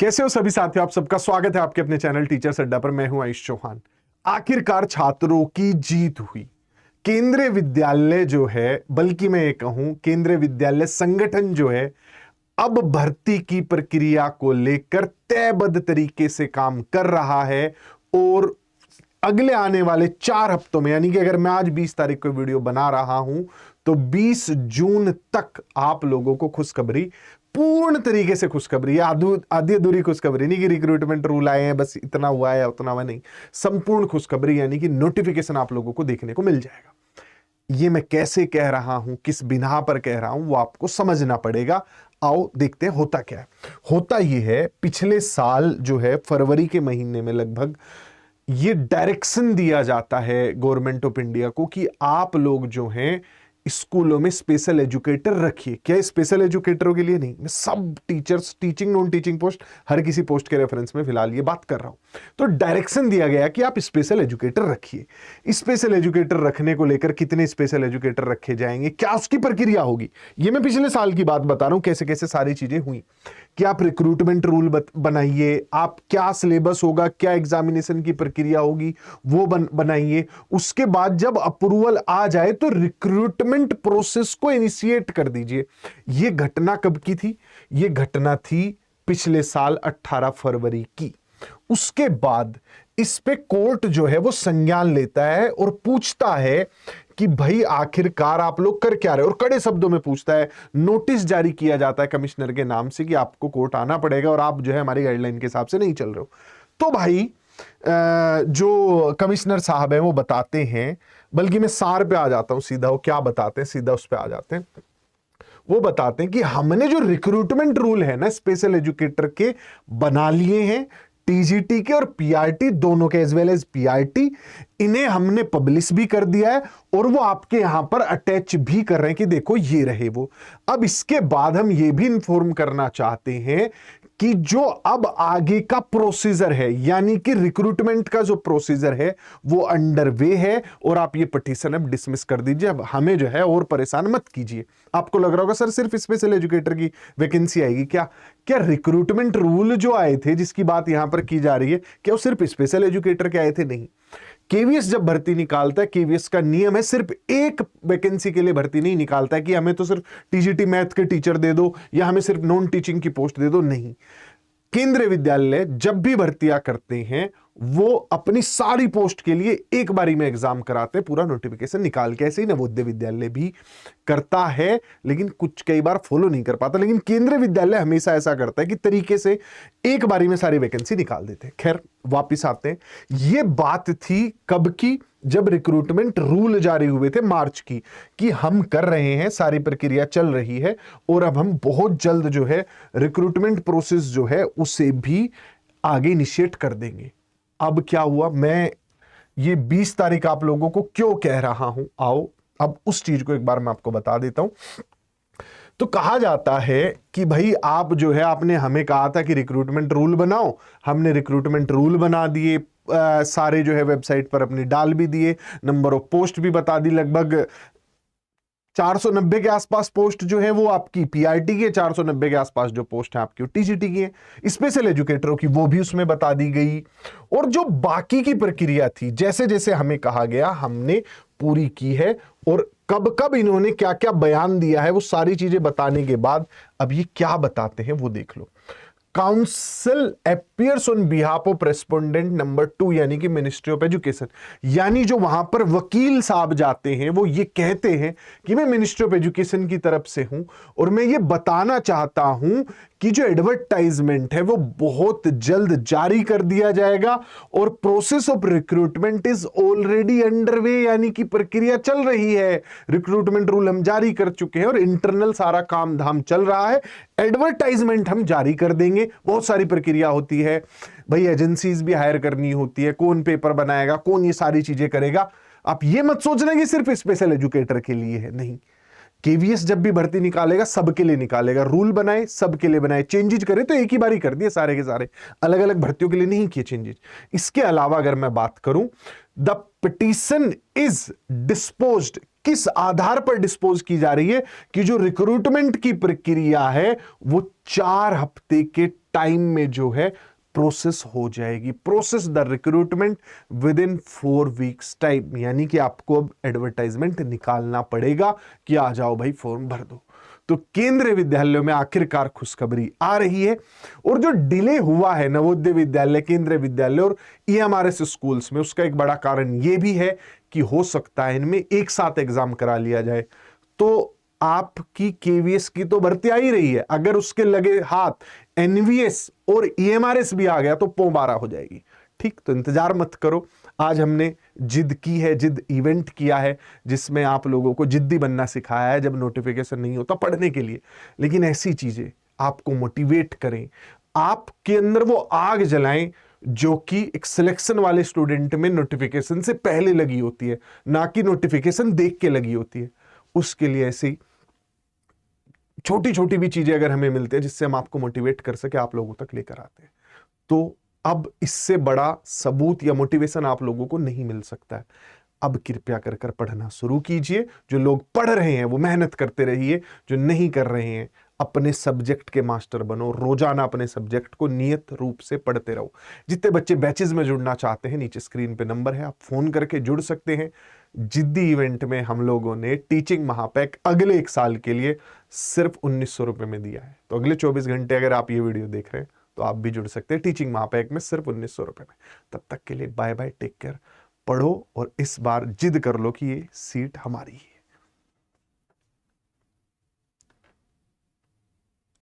कैसे हो सभी साथियों, आप सबका स्वागत है आपके अपने चैनल टीचर्स अड्डा पर। मैं हूं आयुष चौहान। आखिरकार छात्रों की जीत हुई। केंद्रीय विद्यालय जो है, बल्कि मैं ये कहूं केंद्रीय विद्यालय संगठन जो है, अब भर्ती की प्रक्रिया को लेकर तयबद्ध तरीके से काम कर रहा है। और अगले आने वाले 4 हफ्तों में, यानी कि अगर मैं आज 20 तारीख को वीडियो बना रहा हूं तो 20 जून तक आप लोगों को खुशखबरी, पूर्ण तरीके से खुशखबरी, आधी अधूरी खुशखबरी नहीं कि रिक्रूटमेंट रूल आए हैं बस इतना हुआ है उतना हुआ नहीं, संपूर्ण खुशखबरी यानी कि नोटिफिकेशन आप लोगों को देखने को मिल जाएगा। ये मैं कैसे कह रहा हूं, किस बिना पर कह रहा हूं, वो आपको समझना पड़ेगा। आओ देखते हैं होता क्या है। होता ये है, पिछले साल जो है फरवरी के महीने में लगभग ये डायरेक्शन दिया जाता है गवर्नमेंट ऑफ इंडिया को कि आप लोग जो हैं स्कूलों में स्पेशल एजुकेटर रखिए। क्या स्पेशल एजुकेटरों के लिए नहीं, मैं सब teachers, teaching non teaching post, हर किसी पोस्ट के रेफरेंस में फिलहाल ये बात कर रहा हूं। तो डायरेक्शन दिया गया कि आप स्पेशल एजुकेटर रखिए। स्पेशल एजुकेटर रखने को लेकर कितने स्पेशल एजुकेटर रखे जाएंगे, क्या उसकी प्रक्रिया होगी, ये मैं पिछले साल की बात बता रहा हूं, कैसे कैसे सारी चीजें हुई। कि आप रिक्रूटमेंट रूल बनाइए, आप क्या सिलेबस होगा, क्या एग्जामिनेशन की प्रक्रिया होगी वो बनाइए। उसके बाद जब अप्रूवल आ जाए तो रिक्रूटमेंट प्रोसेस को इनिशिएट कर दीजिए। यह घटना कब की थी? यह घटना थी पिछले साल 18 फरवरी की। उसके बाद इस पे कोर्ट जो है वो संज्ञान लेता है और पूछता है कि भाई आखिरकार आप लोग कर क्या रहे हो, और कड़े शब्दों में पूछता है। नोटिस जारी किया जाता है कमिश्नर के नाम से कि आपको कोर्ट आना पड़ेगा और आप जो है हमारी गाइडलाइन के हिसाब से नहीं चल रहे हो। तो भाई जो कमिश्नर साहब हैं वो बताते हैं, बल्कि मैं सार पे आ जाता हूं सीधा, वो क्या बताते हैं सीधा उस पे आ जाते हैं। वो बताते हैं कि हमने जो रिक्रूटमेंट रूल है ना स्पेशल एजुकेटर के बना लिए हैं, टीजीटी के और पीआरटी दोनों के, एज वेल एज पीआरटी, इन्हें हमने पब्लिश भी कर दिया है और वो आपके यहां पर अटैच भी कर रहे हैं कि देखो ये रहे वो। अब इसके बाद हम ये भी इंफॉर्म करना चाहते हैं कि जो अब आगे का प्रोसीजर है, यानी कि रिक्रूटमेंट का जो प्रोसीजर है वो अंडर वे है और आप ये पिटीशन अब डिसमिस कर दीजिए। अब हमें जो है और परेशान मत कीजिए। आपको लग रहा होगा सर सिर्फ स्पेशल एजुकेटर की वैकेंसी आएगी क्या? क्या रिक्रूटमेंट रूल जो आए थे जिसकी बात यहां पर की जा रही है, क्या वो सिर्फ स्पेशल एजुकेटर के आए थे? नहीं। केवीएस जब भर्ती निकालता है, केवीएस का नियम है सिर्फ एक वैकेंसी के लिए भर्ती नहीं निकालता है कि हमें तो सिर्फ टीजीटी मैथ के टीचर दे दो या हमें सिर्फ नॉन टीचिंग की पोस्ट दे दो। नहीं, केंद्रीय विद्यालय जब भी भर्तियां करते हैं वो अपनी सारी पोस्ट के लिए एक बारी में एग्जाम कराते हैं, पूरा नोटिफिकेशन निकाल के। ऐसे ही नवोदय विद्यालय भी करता है, लेकिन कुछ कई बार फॉलो नहीं कर पाता। लेकिन केंद्रीय विद्यालय हमेशा ऐसा करता है कि तरीके से एक बारी में सारी वैकेंसी निकाल देते हैं। खैर वापिस आते हैं। यह बात थी कब की? जब रिक्रूटमेंट रूल जारी हुए थे मार्च की, कि हम कर रहे हैं, सारी प्रक्रिया चल रही है और अब हम बहुत जल्द जो है रिक्रूटमेंट प्रोसेस जो है उसे भी आगे इनिशिएट कर देंगे। अब क्या हुआ, मैं ये 20 तारीख आप लोगों को क्यों कह रहा हूं, आओ अब उस चीज को एक बार मैं आपको बता देता हूं। तो कहा जाता है कि भाई आप जो है, आपने हमें कहा था कि रिक्रूटमेंट रूल बनाओ, हमने रिक्रूटमेंट रूल बना दिए, सारे जो है वेबसाइट पर अपने डाल भी दिए, नंबर ऑफ पोस्ट भी बता दी। लगभग 490 के आसपास पोस्ट जो है वो आपकी पीआरटी की है, 490 के आसपास जो पोस्ट है आपकी टीजीटी की है। स्पेशल एजुकेटरों की वो भी उसमें बता दी गई, और जो बाकी की प्रक्रिया थी जैसे जैसे हमें कहा गया हमने पूरी की है। और कब कब इन्होंने क्या क्या बयान दिया है वो सारी चीजें बताने के बाद अब ये क्या बताते हैं वो देख लो। Counsel appears on behalf of respondent number 2, यानी कि मिनिस्ट्री ऑफ एजुकेशन, यानी जो वहां पर वकील साहब जाते हैं वो ये कहते हैं कि मैं मिनिस्ट्री ऑफ एजुकेशन की तरफ से हूं और मैं ये बताना चाहता हूं कि जो एडवर्टाइजमेंट है वो बहुत जल्द जारी कर दिया जाएगा और process of recruitment is already underway, यानी कि प्रक्रिया चल रही है। रिक्रूटमेंट रूल हम जारी कर चुके हैं और इंटरनल सारा काम धाम चल रहा है, एडवर्टाइजमेंट हम जारी कर देंगे। बहुत सारी प्रक्रिया होती है भाई, एजेंसीज भी हायर करनी होती है, कौन पेपर बनाएगा, कौन ये सारी चीजें करेगा। आप ये मत सोचना कि सिर्फ स्पेशल एजुकेटर के लिए है, नहीं। केवीएस जब भी भर्ती निकालेगा सबके लिए निकालेगा, रूल बनाए सबके लिए बनाए, चेंजेस करे तो एक ही बारी कर दिए सारे के सारे, अलग अलग भर्तियों के लिए नहीं किए चेंजेस। इसके अलावा अगर मैं बात करूं, द पिटीशन इज डिस्पोज्ड, किस आधार पर डिस्पोज की जा रही है कि जो रिक्रूटमेंट की प्रक्रिया है वो 4 हफ्ते के टाइम में जो है प्रोसेस हो जाएगी। Process the recruitment with in 4 weeks time, यानी कि आपको अब एडवर्टाइजमेंट निकालना पड़ेगा कि आ जाओ भाई फॉर्म भर दो। तो केंद्रीय विद्यालयों में आखिरकार खुशखबरी आ रही है। और जो डिले हुआ है नवोदय विद्यालय, केंद्रीय विद्यालय और ईएमआरएस स्कूल्स में, उसका एक बड़ा कारण यह भी है कि हो सकता है इनमें एक साथ एग्जाम करा लिया जाए। तो आपकी केवीएस की तो भर्ती आ ही रही है, अगर उसके लगे हाथ एनवीएस और ईएमआरएस भी आ गया तो पोबारा हो जाएगी। ठीक, तो इंतजार मत करो। आज हमने जिद की है, जिद इवेंट किया है जिसमें आप लोगों को जिद्दी बनना सिखाया है जब नोटिफिकेशन नहीं होता पढ़ने के लिए। लेकिन ऐसी चीजें आपको मोटिवेट करें, आपके अंदर वो आग जलाएं जो कि एक सिलेक्शन वाले स्टूडेंट में नोटिफिकेशन से पहले लगी होती है, ना कि नोटिफिकेशन देख के लगी होती है। उसके लिए ऐसी छोटी छोटी भी चीजें अगर हमें मिलती है जिससे हम आपको मोटिवेट कर सके, आप लोगों तक लेकर आते हैं, तो अब इससे बड़ा सबूत या मोटिवेशन आप लोगों को नहीं मिल सकता है। अब कृपया कर कर पढ़ना शुरू कीजिए। जो लोग पढ़ रहे हैं वो मेहनत करते रहिए, जो नहीं कर रहे हैं अपने सब्जेक्ट के मास्टर बनो। रोजाना अपने सब्जेक्ट को नियत रूप से पढ़ते रहो। जितने बच्चे बैचेज में जुड़ना चाहते हैं, नीचे स्क्रीन पे नंबर है, आप फोन करके जुड़ सकते हैं। जिद्दी इवेंट में हम लोगों ने टीचिंग महापैक अगले 1 साल के लिए सिर्फ 1900 रुपए में दिया है। तो अगले 24 घंटे अगर आप ये वीडियो देख रहे हैं तो आप भी जुड़ सकते हैं टीचिंग महापैक में सिर्फ 1900 रुपए में। तब तक के लिए बाय बाय, टेक केयर। पढ़ो और इस बार जिद कर लो कि ये सीट हमारी है।